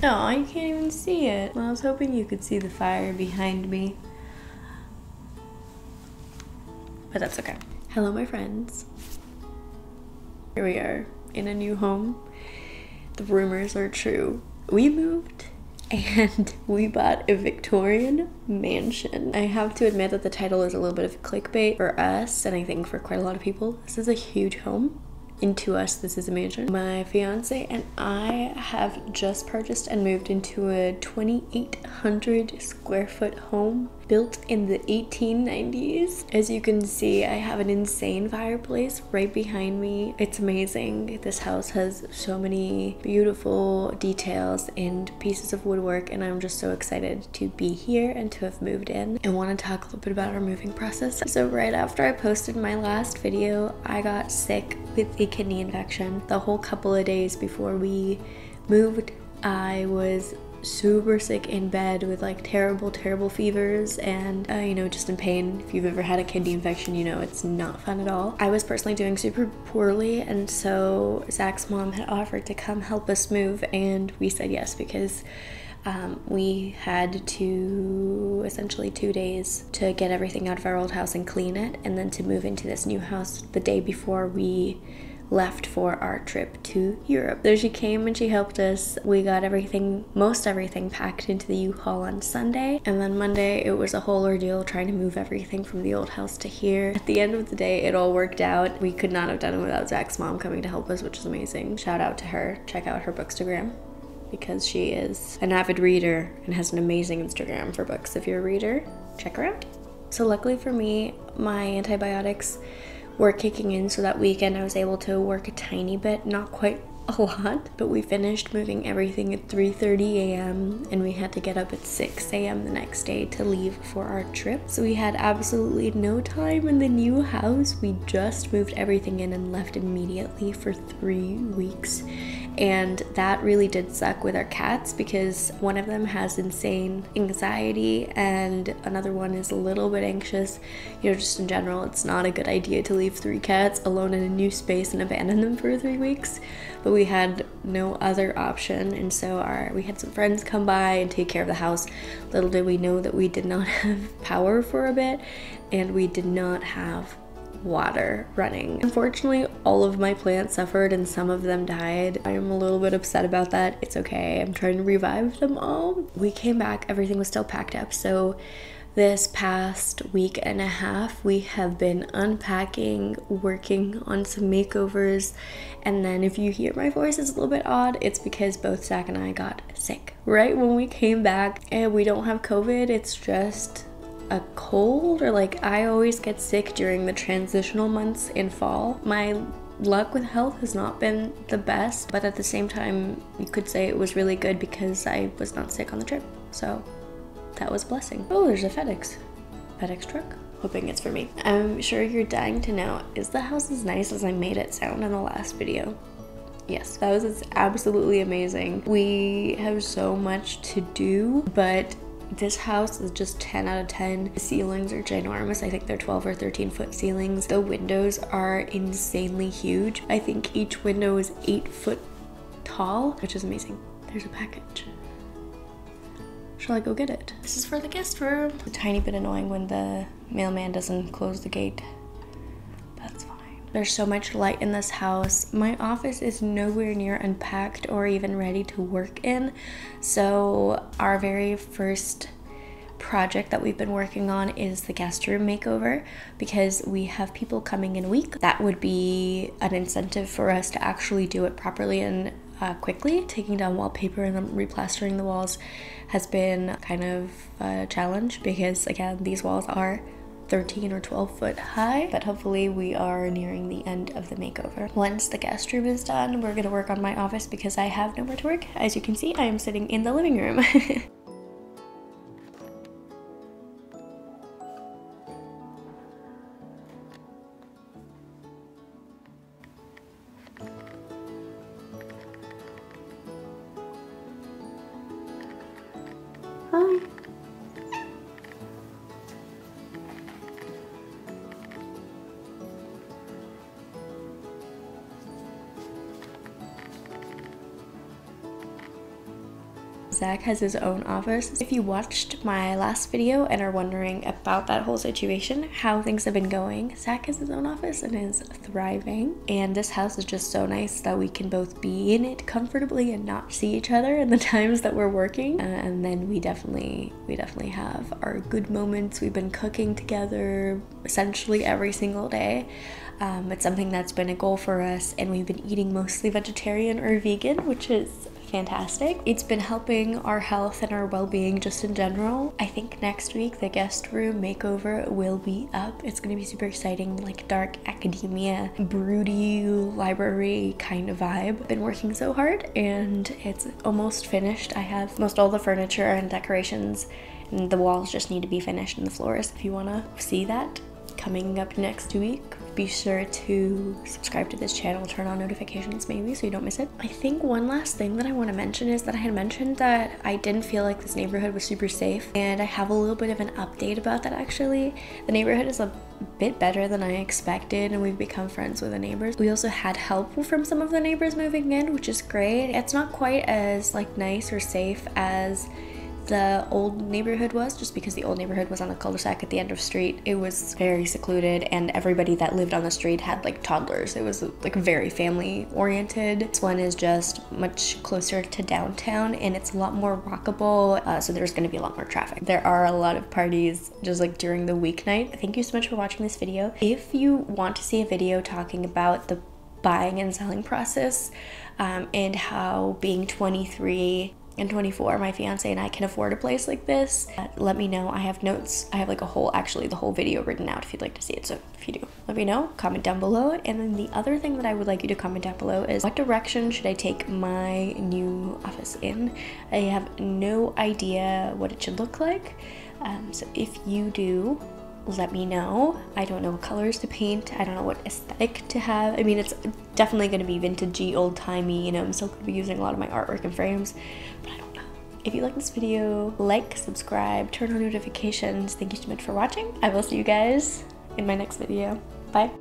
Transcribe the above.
Oh, I can't even see it. Well, I was hoping you could see the fire behind me. But that's okay. Hello, my friends. Here we are in a new home. The rumors are true. We moved and we bought a Victorian mansion. I have to admit that the title is a little bit of clickbait for us, and I think for quite a lot of people. This is a huge home. And to us, this is a mansion. My fiance and I have just purchased and moved into a 2,800 square foot home built in the 1890s. As you can see, I have an insane fireplace right behind me. It's amazing. This house has so many beautiful details and pieces of woodwork, and I'm just so excited to be here and to have moved in. I want to talk a little bit about our moving process. So right after I posted my last video, I got sick with a kidney infection. The whole couple of days before we moved, I was super sick in bed with like terrible fevers and you know, just in pain. If you've ever had a kidney infection, you know it's not fun at all. I was personally doing super poorly, and so Zach's mom had offered to come help us move, and we said yes because we had to essentially 2 days to get everything out of our old house and clean it, and then to move into this new house the day before we left for our trip to Europe. So she came and she helped us. We got everything, most everything packed into the U-Haul on Sunday, and then Monday it was a whole ordeal trying to move everything from the old house to here. At the end of the day, it all worked out. We could not have done it without Zach's mom coming to help us, which is amazing. Shout out to her. Check out her Bookstagram, because she is an avid reader and has an amazing Instagram for books. If you're a reader, check her out. So luckily for me, my antibiotics were kicking in, so that weekend I was able to work a tiny bit, not quite a lot, but we finished moving everything at 3:30 a.m. and we had to get up at 6 a.m. the next day to leave for our trip. So we had absolutely no time in the new house. We just moved everything in and left immediately for 3 weeks. And that really did suck with our cats, because one of them has insane anxiety and another one is a little bit anxious. You know, just in general, it's not a good idea to leave 3 cats alone in a new space and abandon them for 3 weeks. But we had no other option, and so we had some friends come by and take care of the house. Little did we know that we did not have power for a bit, and we did not have water running. Unfortunately, all of my plants suffered and some of them died. I am a little bit upset about that. It's okay. I'm trying to revive them all. We came back, everything was still packed up. So this past week and a half, we have been unpacking, working on some makeovers, and then if you hear my voice is a little bit odd, it's because both Zach and I got sick right when we came back. And we don't have COVID, it's just a cold, or like I always get sick during the transitional months in fall. My luck with health has not been the best, but at the same time you could say it was really good because I was not sick on the trip, so that was a blessing. Oh, there's a FedEx truck. Hoping it's for me. I'm sure you're dying to know, is the house as nice as I made it sound in the last video? Yes, that was absolutely amazing. We have so much to do, but this house is just 10 out of 10. The ceilings are ginormous. I think they're 12 or 13 foot ceilings. The windows are insanely huge. I think each window is 8 foot tall, which is amazing. There's a package. Shall I go get it? This is for the guest room. It's a tiny bit annoying when the mailman doesn't close the gate. That's fine. There's so much light in this house. My office is nowhere near unpacked or even ready to work in. So our very first project that we've been working on is the guest room makeover, because we have people coming in a week. That would be an incentive for us to actually do it properly and quickly. Taking down wallpaper and then replastering the walls has been kind of a challenge, because again, these walls are 13 or 12 foot high, but hopefully we are nearing the end of the makeover. Once the guest room is done, we're gonna work on my office because I have nowhere to work. As you can see, I am sitting in the living room. Hi. Zach has his own office. If you watched my last video and are wondering about that whole situation, how things have been going, Zach has his own office and is thriving. And this house is just so nice that we can both be in it comfortably and not see each other in the times that we're working. And then we definitely have our good moments. We've been cooking together essentially every single day. It's something that's been a goal for us, and we've been eating mostly vegetarian or vegan, which is fantastic. It's been helping our health and our well-being just in general. I think next week the guest room makeover will be up. It's gonna be super exciting, like dark academia, broody library kind of vibe. I've been working so hard and it's almost finished. I have most all the furniture and decorations, and the walls just need to be finished and the floors. If you wanna see that coming up next week, be sure to subscribe to this channel, turn on notifications maybe so you don't miss it. I think one last thing that I want to mention is that I had mentioned that I didn't feel like this neighborhood was super safe, and I have a little bit of an update about that actually. The neighborhood is a bit better than I expected, and we've become friends with the neighbors. We also had help from some of the neighbors moving in, which is great. It's not quite as like nice or safe as the old neighborhood was, just because the old neighborhood was on a cul-de-sac at the end of street. It was very secluded, and everybody that lived on the street had like toddlers. It was like very family oriented. This one is just much closer to downtown, and it's a lot more walkable, so there's going to be a lot more traffic. There are a lot of parties just like during the weeknight. Thank you so much for watching this video. If you want to see a video talking about the buying and selling process, and how being 23 and 24, my fiance and I can afford a place like this, let me know. I have notes. I have like actually the whole video written out if you'd like to see it. So if you do, let me know, comment down below. And then the other thing that I would like you to comment down below is, what direction should I take my new office in? I have no idea what it should look like. So if you do, let me know. I don't know what colors to paint. I don't know what aesthetic to have. I mean, it's definitely going to be vintagey, old-timey, you know. I'm still going to be using a lot of my artwork and frames, but I don't know. If you like this video, like, subscribe, turn on notifications. Thank you so much for watching. I will see you guys in my next video. Bye.